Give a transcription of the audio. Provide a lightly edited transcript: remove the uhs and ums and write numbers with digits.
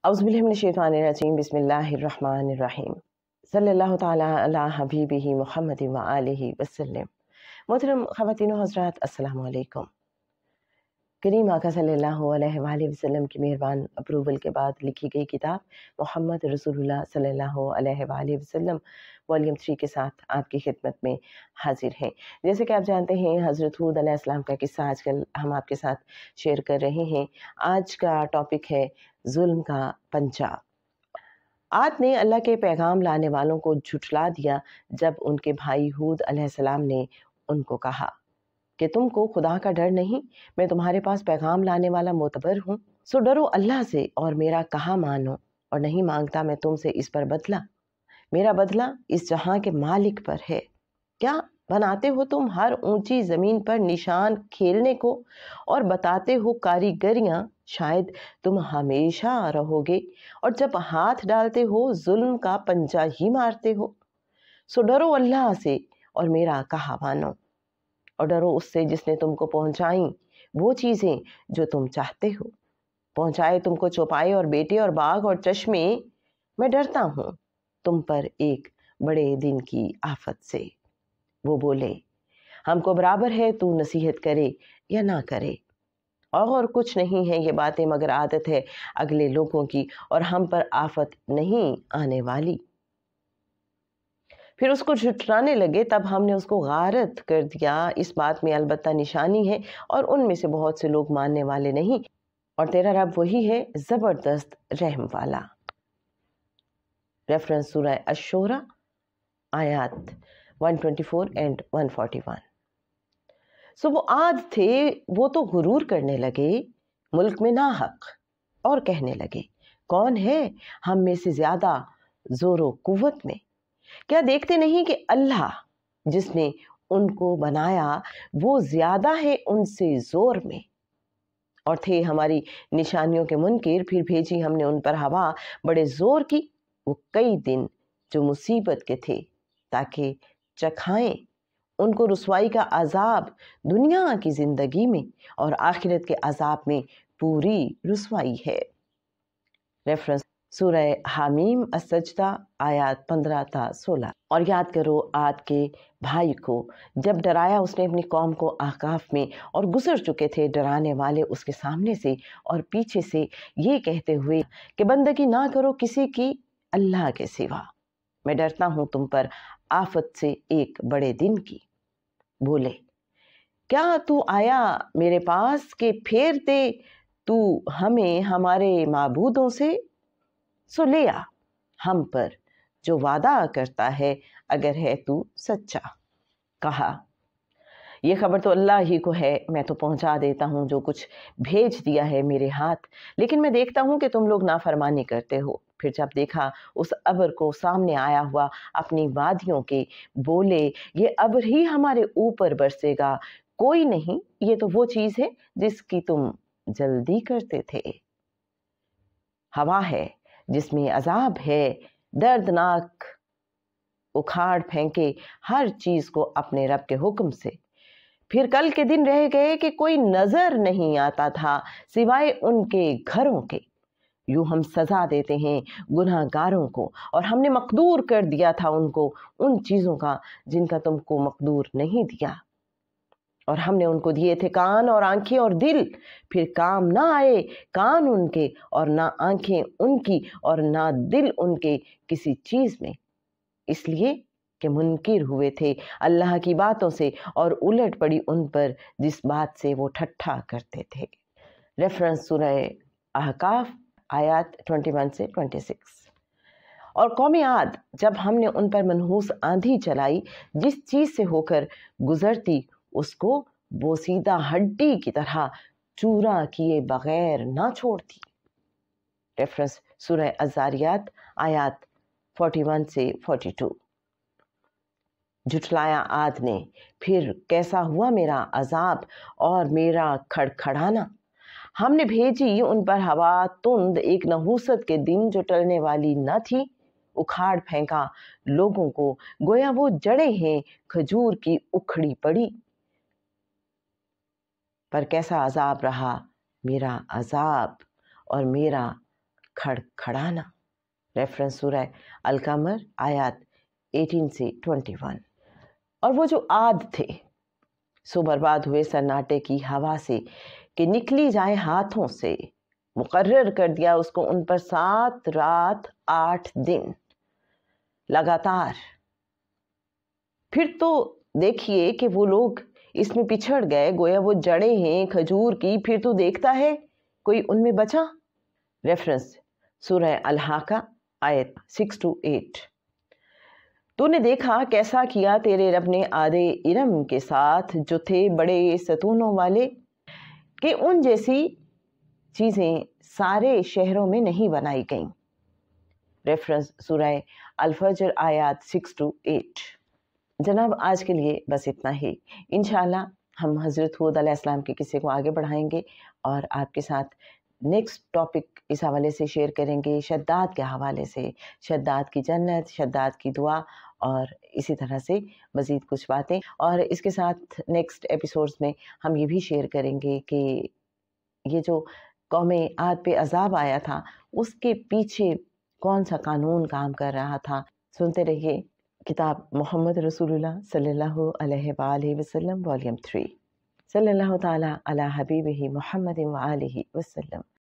औज़ुबिल्लाहिमिनश्शैतानिर्रजीम बिस्मिल्लाहिर्रहमानिर्रहीम सल्लल्लाहु ताला अला हबीबिही मुहम्मद व आलिहि वसल्लम। मोहतरम ख़वातीन व हज़रात, अस्सलामु अलैकुम। करीम आका सल्लल्लाहु अलैहि वसल्लम की मेहरबान अप्रूवल के बाद लिखी गई किताब मोहम्मद रसूलुल्लाह सल्लल्लाहु अलैहि वसल्लम वॉल्यूम 3 के साथ आपकी खिदमत में हाजिर हैं। जैसे कि आप जानते हैं, हज़रत हूद अलैहिस्सलाम का किस्सा आजकल हम आपके साथ शेयर कर रहे हैं। आज का टॉपिक है जुल्म का पंजा। आद ने अल्लाह के पैगाम लाने वालों को झुठला दिया जब उनके भाई हूद अलैहिस्सलाम ने उनको कहा कि तुमको खुदा का डर नहीं, मैं तुम्हारे पास पैगाम लाने वाला मोतबर हूँ, सो डरो अल्लाह से और मेरा कहा मानो, और नहीं मांगता मैं तुमसे इस पर बदला। मेरा बदला इस जहां के मालिक पर है। क्या बनाते हो तुम हर ऊंची जमीन पर निशान खेलने को और बताते हो कारीगरियां, शायद तुम हमेशा रहोगे, और जब हाथ डालते हो जुल्म का पंजा ही मारते हो। सो डरो अल्लाह से और मेरा कहा मानो, और डरो उससे जिसने तुमको पहुंचाई वो चीजें जो तुम चाहते हो, पहुंचाए तुमको चौपाए और बेटे और बाग और चश्मे। मैं डरता हूँ तुम पर एक बड़े दिन की आफत से। वो बोले, हमको बराबर है तू नसीहत करे या ना करे, और कुछ नहीं है ये बातें मगर आदत है अगले लोगों की, और हम पर आफत नहीं आने वाली। फिर उसको झुठलाने लगे, तब हमने उसको गारत कर दिया। इस बात में अलबत्ता निशानी है, और उनमें से बहुत से लोग मानने वाले नहीं, और तेरा रब वही है जबरदस्त रहम वाला। रेफरेंस सूरह अश-शूरा आयत 124 एंड 141। सो वो आद थे, वो तो गुरूर करने लगे मुल्क में नाहक, और कहने लगे, कौन है हम में से ज्यादा जोरो कुव्वत में? क्या देखते नहीं कि अल्लाह जिसने उनको बनाया वो ज्यादा है उनसे जोर में? और थे हमारी निशानियों के मुनकिर, फिर भेजी हमने उन पर हवा बड़े जोर की। वो कई दिन जो मुसीबत के थे, ताकि चखाएं उनको रुसवाई का अजाब दुनिया की जिंदगी में, और आखिरत के अजाब में पूरी रुसवाई है। रेफरेंस सूरह हामीम अस-सजदा आयत 15 था 16। और याद करो आद के भाई को, जब डराया उसने अपनी कौम को आकाफ में, और गुजर चुके थे डराने वाले उसके सामने से और पीछे से, ये कहते हुए कि बंदगी ना करो किसी की अल्लाह के सिवा। मैं डरता हूँ तुम पर आफत से एक बड़े दिन की। बोले, क्या तू आया मेरे पास के फेर दे तू हमें हमारे माबूदों से? सो ले आ हम पर जो वादा करता है, अगर है तू सच्चा। कहा, ये खबर तो अल्लाह ही को है, मैं तो पहुंचा देता हूँ जो कुछ भेज दिया है मेरे हाथ, लेकिन मैं देखता हूँ कि तुम लोग नाफरमानी करते हो। फिर जब देखा उस अबर को सामने आया हुआ अपनी वादियों के, बोले, ये अबर ही हमारे ऊपर बरसेगा, कोई नहीं, ये तो वो चीज है जिसकी तुम जल्दी करते थे। हवा है जिसमें अजाब है दर्दनाक, उखाड़ फेंके हर चीज को अपने रब के हुक्म से। फिर कल के दिन रह गए कि कोई नजर नहीं आता था सिवाय उनके घरों के। यूं हम सजा देते हैं गुनाहगारों को, और हमने मकदूर कर दिया था उनको उन चीजों का जिनका तुमको मकदूर नहीं दिया। और हमने उनको दिए थे कान और आंखें और दिल, फिर काम ना आए कान उनके और ना आंखें उनकी और ना दिल उनके किसी चीज में, इसलिए कि मुनकिर हुए थे अल्लाह की बातों से, और उलट पड़ी उन पर जिस बात से वो ठट्ठा करते थे। रेफरेंस सूरह अहकाफ आयत 21 से 26। और कौम आद, जब हमने उन पर मनहूस आंधी चलाई, जिस चीज से होकर गुजरती उसको बोसीदा हड्डी की तरह चूरा किए बगैर ना छोड़ती। रेफरेंस सूरह अज़ारियात आयत 41 से 42। झुठलाया आद ने, फिर कैसा हुआ मेरा अजाब और मेरा खड़खड़ाना। हमने भेजी उन पर हवा तुंद एक नहूसत के दिन जो टलने वाली न थी, उखाड़ फेंका लोगों को गोया वो जड़ें हैं खजूर की उखड़ी पड़ी। पर कैसा अजाब रहा मेरा अजाब और मेरा खड़खड़ाना। रेफरेंस सूरह अल-कमर आयत 18 से 21। और वो जो आद थे सो बर्बाद हुए सन्नाटे की हवा से कि निकली जाए हाथों से, मुकर्रर कर दिया उसको उन पर 7 रात 8 दिन लगातार। फिर तो देखिए कि वो लोग इसमें पिछड़ गए, गोया वो जड़ें हैं खजूर की, फिर तो देखता है कोई उनमें बचा। रेफरेंस सूरह अल-हाका आयत 6 to 8। तूने देखा कैसा किया तेरे रब ने आदे इरम के साथ जो थे बड़े सतूनों वाले, कि उन जैसी चीज़ें सारे शहरों में नहीं बनाई गईं। रेफरेंस सूरह अल-फजर आयत 6 to 8। जनाब आज के लिए बस इतना ही। इंशाल्लाह हम हज़रत हूद अलैहिस्सलाम के किस्से को आगे बढ़ाएंगे और आपके साथ नेक्स्ट टॉपिक इस हवाले से शेयर करेंगे, शद्दाद के हवाले से, शद्दाद की जन्नत, शद्दाद की दुआ और इसी तरह से मज़ीद कुछ बातें। और इसके साथ नेक्स्ट एपिसोड्स में हम ये भी शेयर करेंगे कि ये जो कौमे आद पे अजाब आया था उसके पीछे कौन सा कानून काम कर रहा था। सुनते रहिए किताब मोहम्मद रसूलुल्लाह सल्लल्लाहु अलैहि वसल्लम वॉल्यूम 3। सल्लल्लाहु ताला अला हबीबिही मुहम्मद व आलिहि वसल्लम।